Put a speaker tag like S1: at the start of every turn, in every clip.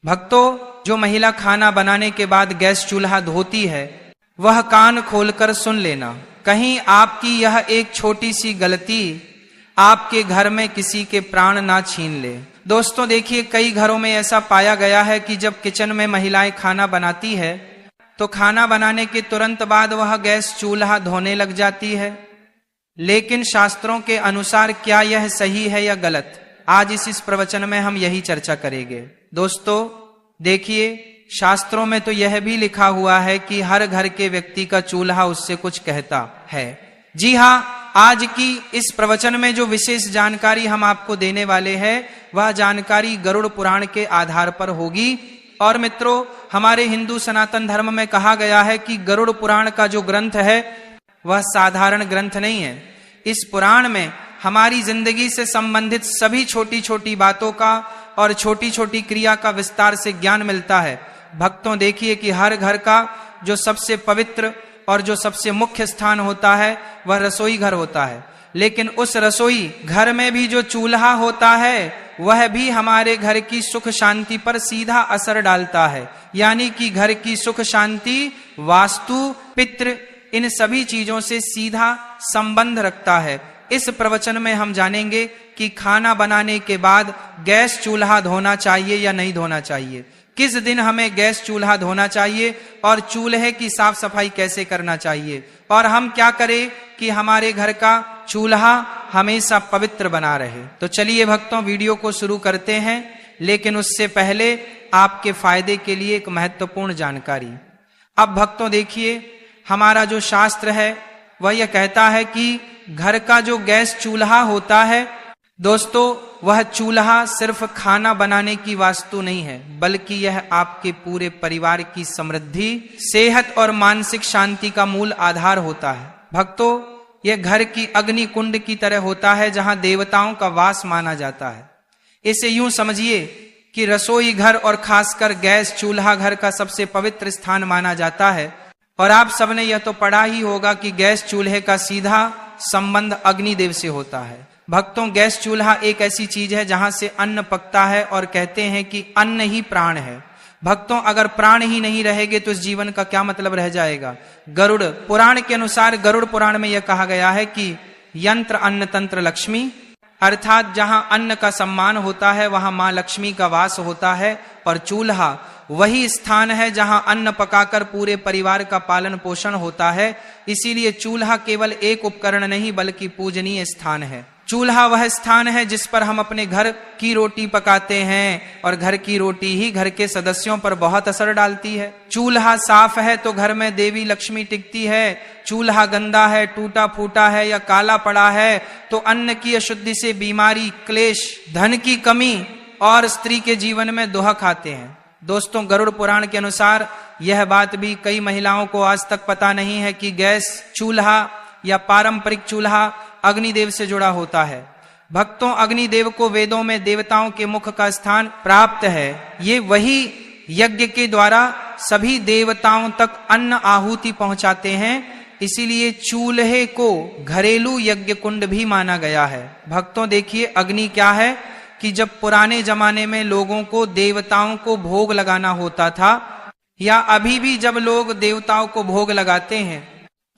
S1: भक्तों, जो महिला खाना बनाने के बाद गैस चूल्हा धोती है वह कान खोलकर सुन लेना, कहीं आपकी यह एक छोटी सी गलती आपके घर में किसी के प्राण ना छीन ले। दोस्तों देखिए, कई घरों में ऐसा पाया गया है कि जब किचन में महिलाएं खाना बनाती है तो खाना बनाने के तुरंत बाद वह गैस चूल्हा धोने लग जाती है। लेकिन शास्त्रों के अनुसार क्या यह सही है या गलत, आज इस प्रवचन में हम यही चर्चा करेंगे। दोस्तों देखिए, शास्त्रों में तो यह भी लिखा हुआ है कि हर घर के व्यक्ति का चूल्हा उससे कुछ कहता है। जी हाँ, आज की इस प्रवचन में जो विशेष जानकारी हम आपको देने वाले हैं वह जानकारी गरुड़ पुराण के आधार पर होगी। और मित्रों, हमारे हिंदू सनातन धर्म में कहा गया है कि गरुड़ पुराण का जो ग्रंथ है वह साधारण ग्रंथ नहीं है। इस पुराण में हमारी जिंदगी से संबंधित सभी छोटी छोटी बातों का और छोटी छोटी क्रिया का विस्तार से ज्ञान मिलता है। भक्तों देखिए कि हर घर का जो सबसे पवित्र और जो सबसे मुख्य स्थान होता है वह रसोई घर होता है, लेकिन उस रसोई घर में भी जो चूल्हा होता है वह भी हमारे घर की सुख शांति पर सीधा असर डालता है। यानी कि घर की सुख शांति, वास्तु, पितृ, इन सभी चीजों से सीधा संबंध रखता है। इस प्रवचन में हम जानेंगे कि खाना बनाने के बाद गैस चूल्हा धोना चाहिए या नहीं धोना चाहिए, किस दिन हमें गैस चूल्हा धोना चाहिए और चूल्हे की साफ सफाई कैसे करना चाहिए, और हम क्या करें कि हमारे घर का चूल्हा हमेशा पवित्र बना रहे। तो चलिए भक्तों, वीडियो को शुरू करते हैं, लेकिन उससे पहले आपके फायदे के लिए एक महत्वपूर्ण जानकारी। अब भक्तों देखिए, हमारा जो शास्त्र है वह यह कहता है कि घर का जो गैस चूल्हा होता है दोस्तों, वह चूल्हा सिर्फ खाना बनाने की वास्तु नहीं है, बल्कि यह आपके पूरे परिवार की समृद्धि, सेहत और मानसिक शांति का मूल आधार होता है। भक्तों, यह घर की अग्नि कुंड की तरह होता है जहां देवताओं का वास माना जाता है। इसे यूं समझिए कि रसोई घर और खासकर गैस चूल्हा घर का सबसे पवित्र स्थान माना जाता है। और आप सबने यह तो पढ़ा ही होगा कि गैस चूल्हे का सीधा संबंध अग्निदेव से होता है। भक्तों, गैस चूल्हा एक ऐसी चीज है जहां से अन्न पकता है और कहते हैं कि अन्न ही प्राण है। भक्तों, अगर प्राण ही नहीं रहेंगे तो इस जीवन का क्या मतलब रह जाएगा। गरुड़ पुराण के अनुसार, गरुड़ पुराण में यह कहा गया है कि यंत्र अन्न तंत्र लक्ष्मी, अर्थात जहां अन्न का सम्मान होता है वहां मां लक्ष्मी का वास होता है, और चूल्हा वही स्थान है जहां अन्न पकाकर पूरे परिवार का पालन पोषण होता है। इसीलिए चूल्हा केवल एक उपकरण नहीं बल्कि पूजनीय स्थान है। चूल्हा वह स्थान है जिस पर हम अपने घर की रोटी पकाते हैं, और घर की रोटी ही घर के सदस्यों पर बहुत असर डालती है। चूल्हा साफ है तो घर में देवी लक्ष्मी टिकती है, चूल्हा गंदा है, टूटा फूटा है या काला पड़ा है तो अन्न की अशुद्धि से बीमारी, क्लेश, धन की कमी और स्त्री के जीवन में दुहक आते हैं। दोस्तों, गरुड़ पुराण के अनुसार यह बात भी कई महिलाओं को आज तक पता नहीं है कि गैस चूल्हा या पारंपरिक चूल्हा अग्निदेव से जुड़ा होता है। भक्तों, अग्निदेव को वेदों में देवताओं के मुख का स्थान प्राप्त है। ये वही यज्ञ के द्वारा सभी देवताओं तक अन्न आहुति पहुंचाते हैं, इसीलिए चूल्हे को घरेलू यज्ञ कुंड भी माना गया है। भक्तों देखिए, अग्नि क्या है कि जब पुराने जमाने में लोगों को देवताओं को भोग लगाना होता था, या अभी भी जब लोग देवताओं को भोग लगाते हैं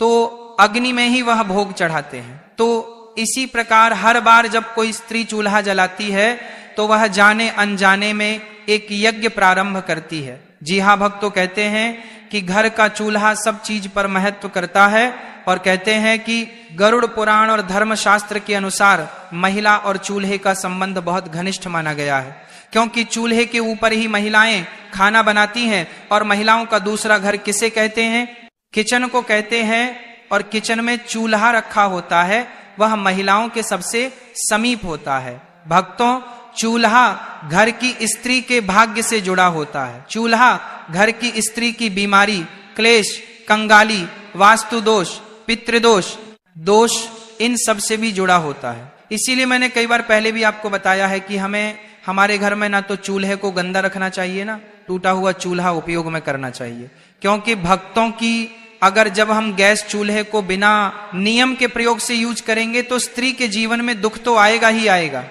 S1: तो अग्नि में ही वह भोग चढ़ाते हैं। तो इसी प्रकार हर बार जब कोई स्त्री चूल्हा जलाती है तो वह जाने अनजाने में एक यज्ञ प्रारंभ करती है। जी हाँ भक्तों, कहते हैं कि घर का चूल्हा सब चीज पर महत्व करता है, और कहते हैं कि गरुड़ पुराण और धर्मशास्त्र के अनुसार महिला और चूल्हे का संबंध बहुत घनिष्ठ माना गया है, क्योंकि चूल्हे के ऊपर ही महिलाएं खाना बनाती हैं। और महिलाओं का दूसरा घर किसे कहते हैं? किचन को कहते हैं। और किचन में चूल्हा रखा होता है वह महिलाओं के सबसे समीप होता है। भक्तों, चूल्हा घर की स्त्री के भाग्य से जुड़ा होता है। चूल्हा घर की स्त्री की बीमारी, क्लेश, कंगाली, वास्तु दोष, पितृदोष, दोष, इन सब से भी जुड़ा होता है। इसीलिए मैंने कई बार पहले भी आपको बताया है कि हमें हमारे घर में ना तो चूल्हे को गंदा रखना चाहिए, ना टूटा हुआ चूल्हा उपयोग में करना चाहिए। क्योंकि भक्तों की अगर जब हम गैस चूल्हे को बिना नियम के प्रयोग से यूज करेंगे तो स्त्री के जीवन में दुख तो आएगा ही आएगा।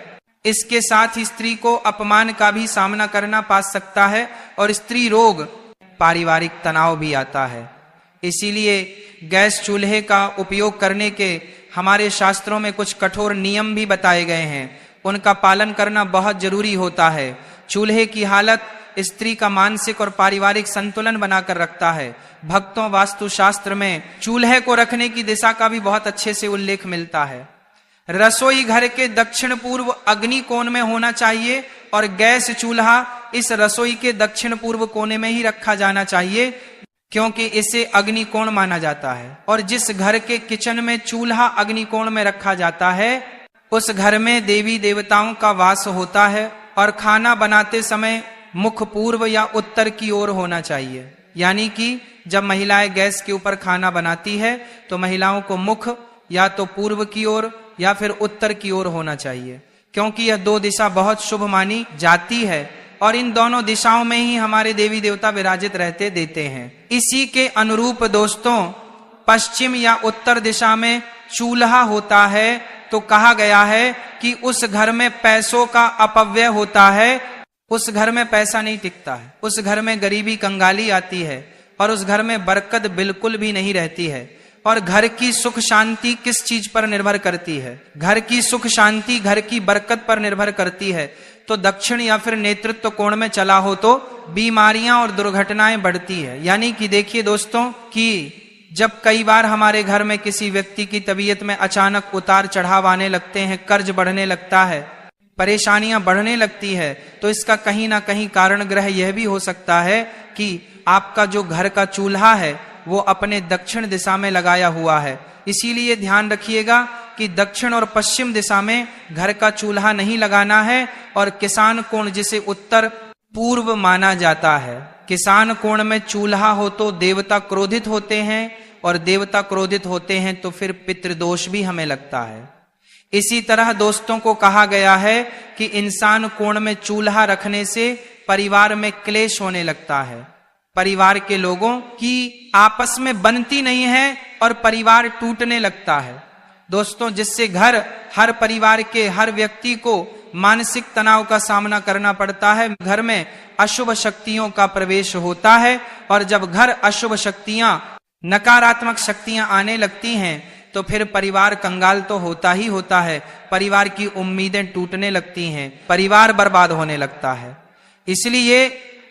S1: इसके साथ ही स्त्री को अपमान का भी सामना करना पा सकता है और स्त्री रोग, पारिवारिक तनाव भी आता है। इसीलिए गैस चूल्हे का उपयोग करने के हमारे शास्त्रों में कुछ कठोर नियम भी बताए गए हैं, उनका पालन करना बहुत जरूरी होता है। चूल्हे की हालत स्त्री का मानसिक और पारिवारिक संतुलन बनाकर रखता है। भक्तों, वास्तु शास्त्र में चूल्हे को रखने की दिशा का भी बहुत अच्छे से उल्लेख मिलता है। रसोई घर के दक्षिण पूर्व अग्नि कोण में होना चाहिए और गैस चूल्हा इस रसोई के दक्षिण पूर्व कोने में ही रखा जाना चाहिए, क्योंकि इसे अग्नि कोण माना जाता है। और जिस घर के किचन में चूल्हा अग्नि कोण में रखा जाता है, उस घर में देवी देवताओं का वास होता है और खाना बनाते समय मुख पूर्व या उत्तर की ओर होना चाहिए। यानी कि जब महिलाएं गैस के ऊपर खाना बनाती है तो महिलाओं को मुख या तो पूर्व की ओर या फिर उत्तर की ओर होना चाहिए, क्योंकि यह दो दिशा बहुत शुभ मानी जाती है और इन दोनों दिशाओं में ही हमारे देवी देवता विराजित रहते देते हैं। इसी के अनुरूप दोस्तों, पश्चिम या उत्तर दिशा में चूल्हा होता है तो कहा गया है कि उस घर में पैसों का अपव्यय होता है, उस घर में पैसा नहीं टिकता है, उस घर में गरीबी कंगाली आती है और उस घर में बरकत बिल्कुल भी नहीं रहती है। और घर की सुख शांति किस चीज पर निर्भर करती है? घर की सुख शांति घर की बरकत पर निर्भर करती है। तो दक्षिण या फिर नेतृत्व कोण में चला हो तो बीमारियां और दुर्घटनाएं बढ़ती है। यानी कि देखिए दोस्तों कि जब कई बार हमारे घर में किसी व्यक्ति की तबीयत में अचानक उतार चढ़ाव आने लगते हैं, कर्ज बढ़ने लगता है, परेशानियां बढ़ने लगती है, तो इसका कहीं ना कहीं कारण ग्रह यह भी हो सकता है कि आपका जो घर का चूल्हा है वो अपने दक्षिण दिशा में लगाया हुआ है। इसीलिए ध्यान रखिएगा कि दक्षिण और पश्चिम दिशा में घर का चूल्हा नहीं लगाना है। और किसान कोण, जिसे उत्तर पूर्व माना जाता है, किसान कोण में चूल्हा हो तो देवता क्रोधित होते हैं और देवता क्रोधित होते हैं तो फिर पितृदोष भी हमें लगता है। इसी तरह दोस्तों को कहा गया है कि इंसान कोण में चूल्हा रखने से परिवार में क्लेश होने लगता है, परिवार के लोगों की आपस में बनती नहीं है और परिवार टूटने लगता है। दोस्तों, जिससे घर, हर परिवार के हर व्यक्ति को मानसिक तनाव का सामना करना पड़ता है। घर में अशुभ शक्तियों का प्रवेश होता है और जब घर अशुभ शक्तियां, नकारात्मक शक्तियां आने लगती हैं तो फिर परिवार कंगाल तो होता ही होता है, परिवार की उम्मीदें टूटने लगती हैं, परिवार बर्बाद होने लगता है। इसलिए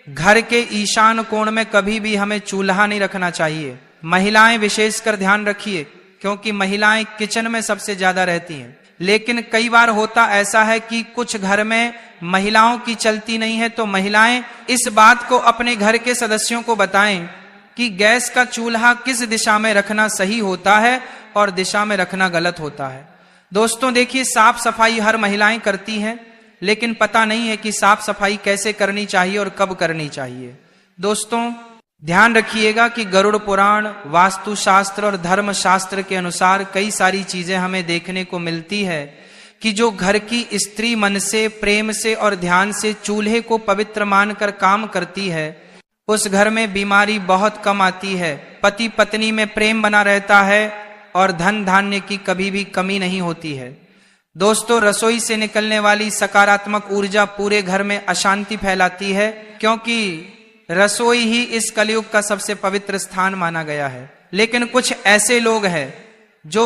S1: घर के ईशान कोण में कभी भी हमें चूल्हा नहीं रखना चाहिए। महिलाएं विशेषकर ध्यान रखिए, क्योंकि महिलाएं किचन में सबसे ज्यादा रहती हैं। लेकिन कई बार होता ऐसा है कि कुछ घर में महिलाओं की चलती नहीं है, तो महिलाएं इस बात को अपने घर के सदस्यों को बताएं कि गैस का चूल्हा किस दिशा में रखना सही होता है और दिशा में रखना गलत होता है। दोस्तों देखिए, साफ सफाई हर महिलाएं करती हैं, लेकिन पता नहीं है कि साफ सफाई कैसे करनी चाहिए और कब करनी चाहिए। दोस्तों ध्यान रखिएगा कि गरुड़ पुराण, वास्तु शास्त्र और धर्म शास्त्र के अनुसार कई सारी चीजें हमें देखने को मिलती है कि जो घर की स्त्री मन से, प्रेम से और ध्यान से चूल्हे को पवित्र मानकर काम करती है, उस घर में बीमारी बहुत कम आती है, पति पत्नी में प्रेम बना रहता है और धन धान्य की कभी भी कमी नहीं होती है। दोस्तों, रसोई से निकलने वाली सकारात्मक ऊर्जा पूरे घर में अशांति फैलाती है, क्योंकि रसोई ही इस कलयुग का सबसे पवित्र स्थान माना गया है। लेकिन कुछ ऐसे लोग हैं जो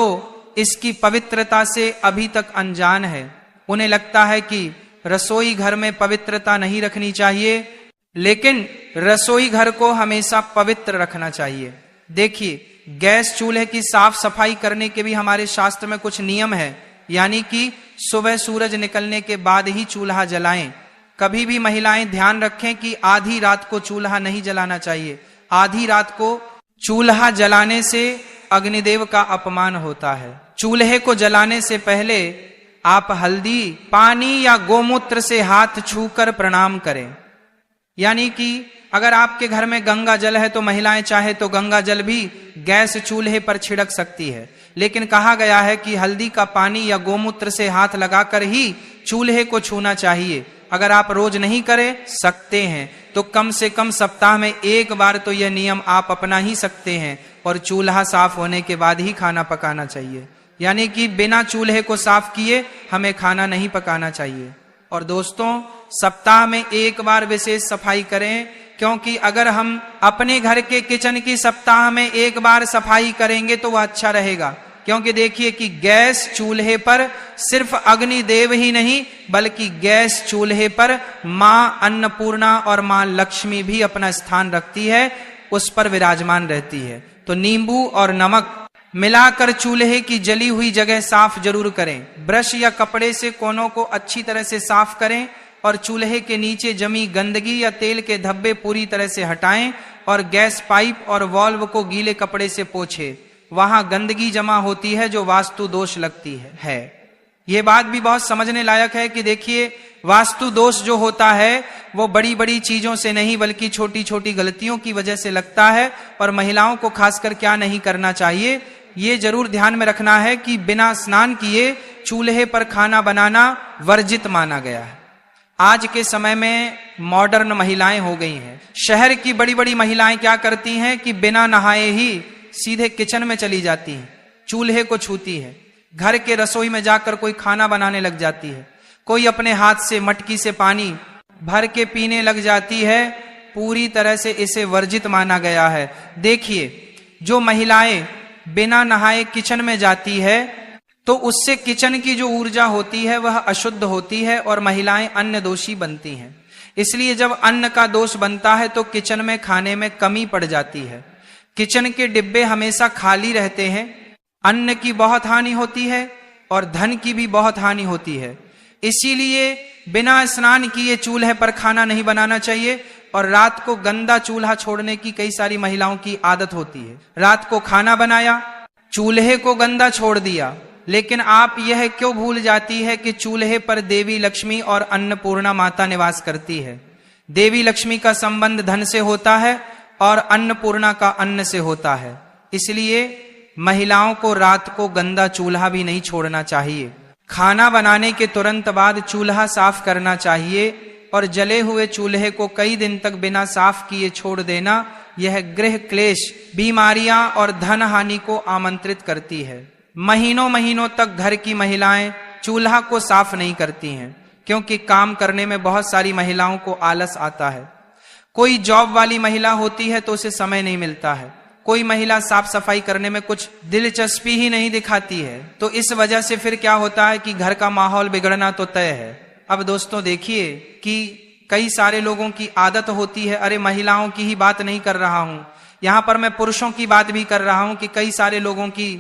S1: इसकी पवित्रता से अभी तक अनजान है। उन्हें लगता है कि रसोई घर में पवित्रता नहीं रखनी चाहिए, लेकिन रसोई घर को हमेशा पवित्र रखना चाहिए। देखिए, गैस चूल्हे की साफ सफाई करने के भी हमारे शास्त्र में कुछ नियम है। यानी कि सुबह सूरज निकलने के बाद ही चूल्हा जलाएं। कभी भी महिलाएं ध्यान रखें कि आधी रात को चूल्हा नहीं जलाना चाहिए। आधी रात को चूल्हा जलाने से अग्निदेव का अपमान होता है। चूल्हे को जलाने से पहले आप हल्दी, पानी या गोमूत्र से हाथ छूकर प्रणाम करें। यानी कि अगर आपके घर में गंगा जल है तो महिलाएं चाहे तो गंगा जल भी गैस चूल्हे पर छिड़क सकती है, लेकिन कहा गया है कि हल्दी का पानी या गोमूत्र से हाथ लगाकर ही चूल्हे को छूना चाहिए। अगर आप रोज नहीं कर सकते हैं तो कम से कम सप्ताह में एक बार तो यह नियम आप अपना ही सकते हैं और चूल्हा साफ होने के बाद ही खाना पकाना चाहिए। यानी कि बिना चूल्हे को साफ किए हमें खाना नहीं पकाना चाहिए। और दोस्तों, सप्ताह में एक बार विशेष सफाई करें, क्योंकि अगर हम अपने घर के किचन की सप्ताह में एक बार सफाई करेंगे तो वह अच्छा रहेगा। क्योंकि देखिए कि गैस चूल्हे पर सिर्फ अग्निदेव ही नहीं, बल्कि गैस चूल्हे पर मां अन्नपूर्णा और मां लक्ष्मी भी अपना स्थान रखती है, उस पर विराजमान रहती है। तो नींबू और नमक मिलाकर चूल्हे की जली हुई जगह साफ जरूर करें। ब्रश या कपड़े से कोनों को अच्छी तरह से साफ करें और चूल्हे के नीचे जमी गंदगी या तेल के धब्बे पूरी तरह से हटाएं और गैस पाइप और वाल्व को गीले कपड़े से पोंछें। वहां गंदगी जमा होती है जो वास्तु दोष लगती है। यह बात भी बहुत समझने लायक है कि देखिए, वास्तु दोष जो होता है वो बड़ी बड़ी चीजों से नहीं, बल्कि छोटी छोटी गलतियों की वजह से लगता है। और महिलाओं को खासकर क्या नहीं करना चाहिए, ये जरूर ध्यान में रखना है कि बिना स्नान किए चूल्हे पर खाना बनाना वर्जित माना गया है। आज के समय में मॉडर्न महिलाएं हो गई हैं। शहर की बड़ी बड़ी महिलाएं क्या करती हैं कि बिना नहाए ही सीधे किचन में चली जाती हैं, चूल्हे को छूती है, घर के रसोई में जाकर कोई खाना बनाने लग जाती है, कोई अपने हाथ से मटकी से पानी भर के पीने लग जाती है। पूरी तरह से इसे वर्जित माना गया है। देखिए, जो महिलाएं बिना नहाए किचन में जाती है तो उससे किचन की जो ऊर्जा होती है वह अशुद्ध होती है और महिलाएं अन्न दोषी बनती हैं। इसलिए जब अन्न का दोष बनता है तो किचन में खाने में कमी पड़ जाती है। किचन के डिब्बे हमेशा खाली रहते हैं, अन्न की बहुत हानि होती है और धन की भी बहुत हानि होती है। इसीलिए बिना स्नान किए चूल्हे पर खाना नहीं बनाना चाहिए। और रात को गंदा चूल्हा छोड़ने की कई सारी महिलाओं की आदत होती है। रात को खाना बनाया, चूल्हे को गंदा छोड़ दिया, लेकिन आप यह क्यों भूल जाती है कि चूल्हे पर देवी लक्ष्मी और अन्नपूर्णा माता निवास करती है। देवी लक्ष्मी का संबंध धन से होता है और अन्नपूर्णा का अन्न से होता है। इसलिए महिलाओं को रात को गंदा चूल्हा भी नहीं छोड़ना चाहिए। खाना बनाने के तुरंत बाद चूल्हा साफ करना चाहिए और जले हुए चूल्हे को कई दिन तक बिना साफ किए छोड़ देना, यह गृह क्लेश, बीमारियां और धन हानि को आमंत्रित करती है। महीनों महीनों तक घर की महिलाएं चूल्हा को साफ नहीं करती हैं, क्योंकि काम करने में बहुत सारी महिलाओं को आलस आता है। कोई जॉब वाली महिला होती है तो उसे समय नहीं मिलता है। कोई महिला साफ सफाई करने में कुछ दिलचस्पी ही नहीं दिखाती है। तो इस वजह से फिर क्या होता है कि घर का माहौल बिगड़ना तो तय है। अब दोस्तों देखिए कि कई सारे लोगों की आदत होती है, अरे महिलाओं की ही बात नहीं कर रहा हूं, यहां पर मैं पुरुषों की बात भी कर रहा हूं, कि कई सारे लोगों की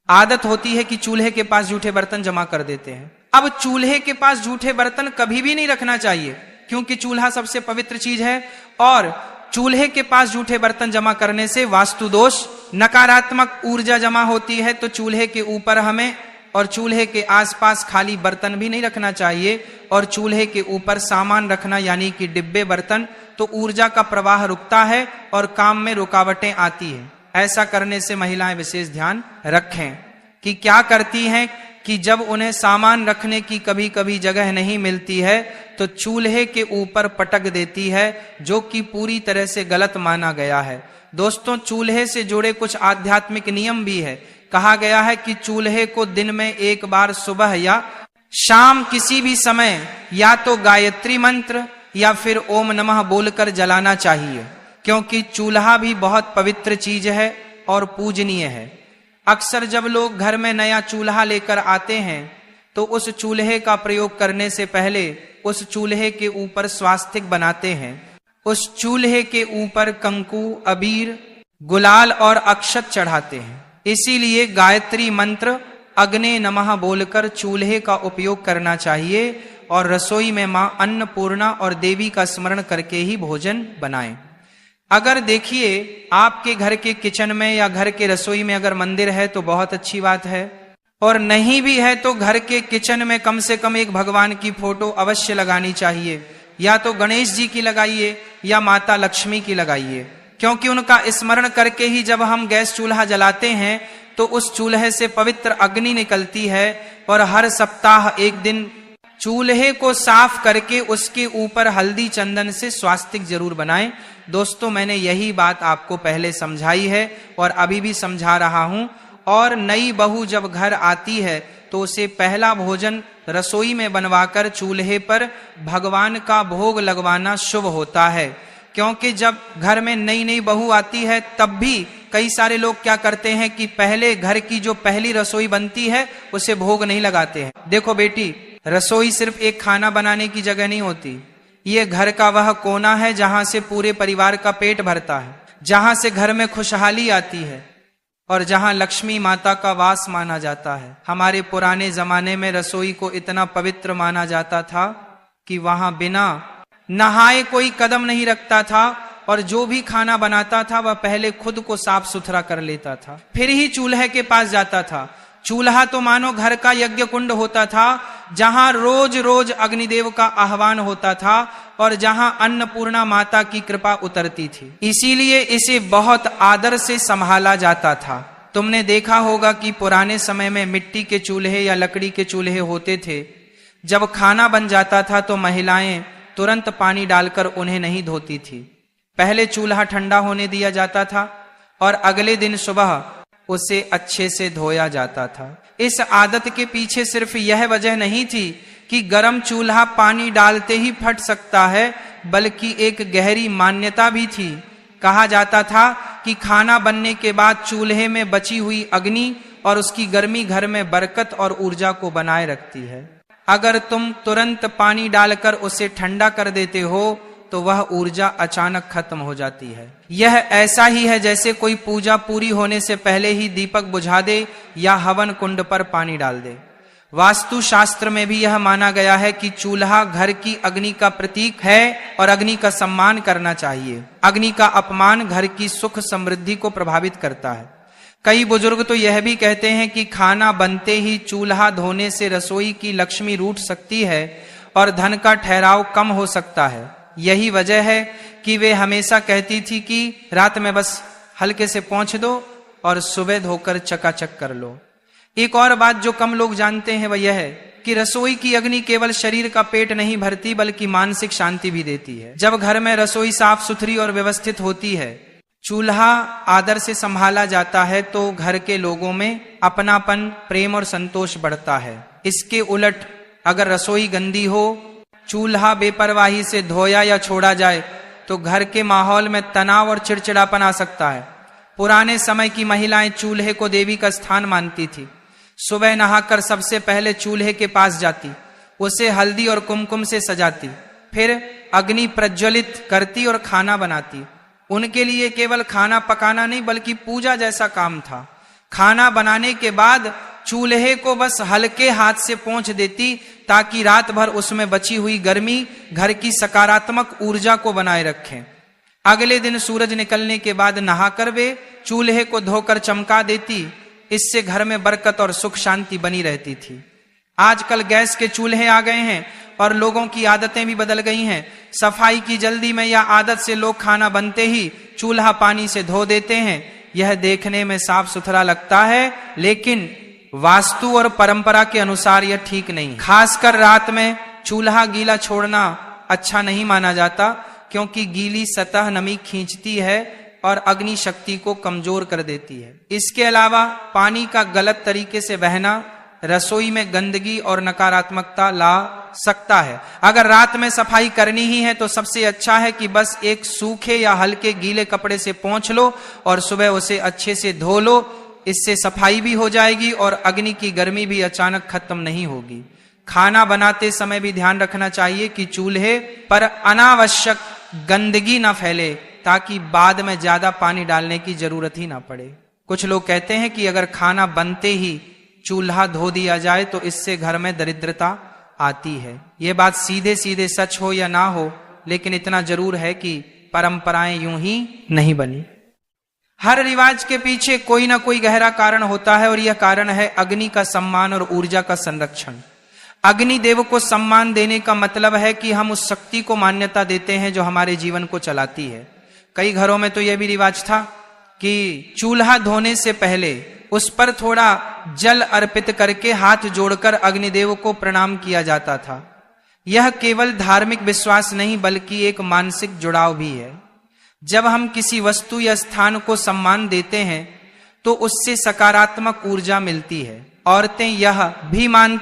S1: आदत होती है कि चूल्हे के पास जूठे बर्तन जमा कर देते हैं। अब चूल्हे के पास जूठे बर्तन कभी भी नहीं रखना चाहिए, क्योंकि चूल्हा सबसे पवित्र चीज है और चूल्हे के पास जूठे बर्तन जमा करने से वास्तु दोष, नकारात्मक ऊर्जा जमा होती है। तो चूल्हे के ऊपर हमें और चूल्हे के आसपास खाली बर्तन भी नहीं रखना चाहिए। और चूल्हे के ऊपर सामान रखना यानी कि डिब्बे बर्तन, तो ऊर्जा का प्रवाह रुकता है और काम में रुकावटें आती है। ऐसा करने से महिलाएं विशेष ध्यान रखें कि क्या करती हैं कि जब उन्हें सामान रखने की कभी कभी जगह नहीं मिलती है तो चूल्हे के ऊपर पटक देती है, जो कि पूरी तरह से गलत माना गया है। दोस्तों, चूल्हे से जुड़े कुछ आध्यात्मिक नियम भी है। कहा गया है कि चूल्हे को दिन में एक बार सुबह या शाम किसी भी समय या तो गायत्री मंत्र या फिर ओम नमः बोलकर जलाना चाहिए, क्योंकि चूल्हा भी बहुत पवित्र चीज है और पूजनीय है। अक्सर जब लोग घर में नया चूल्हा लेकर आते हैं तो उस चूल्हे का प्रयोग करने से पहले उस चूल्हे के ऊपर स्वास्तिक बनाते हैं। उस चूल्हे के ऊपर कंकु, अबीर, गुलाल और अक्षत चढ़ाते हैं। इसीलिए गायत्री मंत्र अग्ने नमः बोलकर चूल्हे का उपयोग करना चाहिए और रसोई में मां अन्नपूर्णा और देवी का स्मरण करके ही भोजन बनाएं। अगर देखिए आपके घर के किचन में या घर के रसोई में अगर मंदिर है तो बहुत अच्छी बात है, और नहीं भी है तो घर के किचन में कम से कम एक भगवान की फोटो अवश्य लगानी चाहिए। या तो गणेश जी की लगाइए या माता लक्ष्मी की लगाइए, क्योंकि उनका स्मरण करके ही जब हम गैस चूल्हा जलाते हैं तो उस चूल्हे से पवित्र अग्नि निकलती है। और हर सप्ताह एक दिन चूल्हे को साफ करके उसके ऊपर हल्दी चंदन से स्वास्तिक जरूर बनाएं। दोस्तों, मैंने यही बात आपको पहले समझाई है और अभी भी समझा रहा हूं, और नई बहू जब घर आती है तो उसे पहला भोजन रसोई में बनवाकर चूल्हे पर भगवान का भोग लगवाना शुभ होता है। क्योंकि जब घर में नई नई बहू आती है तब भी कई सारे लोग क्या करते हैं कि पहले घर की जो पहली रसोई बनती है उसे भोग नहीं लगाते हैं। देखो बेटी, रसोई सिर्फ एक खाना बनाने की जगह नहीं होती, ये घर का वह कोना है जहां से पूरे परिवार का पेट भरता है, जहां से घर में खुशहाली आती है और जहां लक्ष्मी माता का वास माना जाता है। हमारे पुराने जमाने में रसोई को इतना पवित्र माना जाता था कि वहां बिना नहाए कोई कदम नहीं रखता था और जो भी खाना बनाता था वह पहले खुद को साफ सुथरा कर लेता था, फिर ही चूल्हे के पास जाता था। चूल्हा तो मानो घर का यज्ञ कुंड होता था, जहां रोज रोज अग्निदेव का आह्वान होता था और जहां अन्नपूर्णा माता की कृपा उतरती थी। इसीलिए इसे बहुत आदर से संभाला जाता था। तुमने देखा होगा कि पुराने समय में मिट्टी के चूल्हे या लकड़ी के चूल्हे होते थे। जब खाना बन जाता था तो महिलाएं तुरंत पानी डालकर उन्हें नहीं धोती थी। पहले चूल्हा ठंडा होने दिया जाता था और अगले दिन सुबह उसे अच्छे से धोया जाता था। इस आदत के पीछे सिर्फ यह वजह नहीं थी कि गर्म चूल्हा पानी डालते ही फट सकता है, बल्कि एक गहरी मान्यता भी थी। कहा जाता था कि खाना बनने के बाद चूल्हे में बची हुई अग्नि और उसकी गर्मी घर में बरकत और ऊर्जा को बनाए रखती है। अगर तुम तुरंत पानी डालकर उसे ठंडा कर देते हो तो वह ऊर्जा अचानक खत्म हो जाती है। यह ऐसा ही है जैसे कोई पूजा पूरी होने से पहले ही दीपक बुझा दे या हवन कुंड पर पानी डाल दे। वास्तु शास्त्र में भी यह माना गया है कि चूल्हा घर की अग्नि का प्रतीक है और अग्नि का सम्मान करना चाहिए। अग्नि का अपमान घर की सुख समृद्धि को प्रभावित करता है। कई बुजुर्ग तो यह भी कहते हैं कि खाना बनते ही चूल्हा धोने से रसोई की लक्ष्मी रूठ सकती है और धन का ठहराव कम हो सकता है। यही वजह है कि वे हमेशा कहती थी कि रात में बस हल्के से पोंछ दो और सुबह धोकर चकाचक कर लो। एक और बात जो कम लोग जानते हैं वह यह है कि रसोई की अग्नि केवल शरीर का पेट नहीं भरती बल्कि मानसिक शांति भी देती है। जब घर में रसोई साफ सुथरी और व्यवस्थित होती है, चूल्हा आदर से संभाला जाता है, तो घर के लोगों में अपनापन, प्रेम और संतोष बढ़ता है। इसके उलट अगर रसोई गंदी हो, चूल्हा बेपरवाही से धोया या छोड़ा जाए तो घर के माहौल में तनाव और चिड़चिड़ापन आ सकता है। पुराने समय की महिलाएं चूल्हे को देवी का स्थान मानती थी। सुबह नहाकर सबसे पहले चूल्हे के पास जाती, उसे हल्दी और कुमकुम से सजाती, फिर अग्नि प्रज्वलित करती और खाना बनाती। उनके लिए केवल खाना पकाना नहीं बल्कि पूजा जैसा काम था। खाना बनाने के बाद चूल्हे को बस हल्के हाथ से पोंछ देती ताकि रात भर उसमें बची हुई गर्मी घर की सकारात्मक ऊर्जा को बनाए रखें। अगले दिन सूरज निकलने के बाद नहाकर वे चूल्हे को धोकर चमका देती। इससे घर में बरकत और सुख शांति बनी रहती थी। आजकल गैस के चूल्हे आ गए हैं और लोगों की आदतें भी बदल गई हैं। सफाई की जल्दी में या आदत से लोग खाना बनते ही चूल्हा पानी से धो देते हैं। यह देखने में साफ सुथरा लगता है, लेकिन वास्तु और परंपरा के अनुसार यह ठीक नहीं। खासकर रात में चूल्हा गीला छोड़ना अच्छा नहीं माना जाता, क्योंकि गीली सतह नमी खींचती है और अग्नि शक्ति को कमजोर कर देती है। इसके अलावा पानी का गलत तरीके से बहना रसोई में गंदगी और नकारात्मकता ला सकता है। अगर रात में सफाई करनी ही है तो सबसे अच्छा है कि बस एक सूखे या हल्के गीले कपड़े से पोंछ लो और सुबह उसे अच्छे से धो लो। इससे सफाई भी हो जाएगी और अग्नि की गर्मी भी अचानक खत्म नहीं होगी। खाना बनाते समय भी ध्यान रखना चाहिए कि चूल्हे पर अनावश्यक गंदगी ना फैले, ताकि बाद में ज्यादा पानी डालने की जरूरत ही ना पड़े। कुछ लोग कहते हैं कि अगर खाना बनते ही चूल्हा धो दिया जाए तो इससे घर में दरिद्रता आती है। यह बात सीधे सीधे सच हो या ना हो, लेकिन इतना जरूर है कि परंपराएं यूं ही नहीं बनी। हर रिवाज के पीछे कोई ना कोई गहरा कारण होता है और यह कारण है अग्नि का सम्मान और ऊर्जा का संरक्षण। अग्नि देव को सम्मान देने का मतलब है कि हम उस शक्ति को मान्यता देते हैं जो हमारे जीवन को चलाती है। कई घरों में तो यह भी रिवाज था कि चूल्हा धोने से पहले उस पर थोड़ा जल अर्पित करके हाथ जोड़कर अग्निदेव को प्रणाम किया जाता था। यह केवल धार्मिक विश्वास नहीं बल्कि एक मानसिक जुड़ाव भी है। जब हम किसी वस्तु या स्थान को सम्मान देते हैं तो उससे सकारात्मक ऊर्जा मिलती है। औरतें यह भी मानती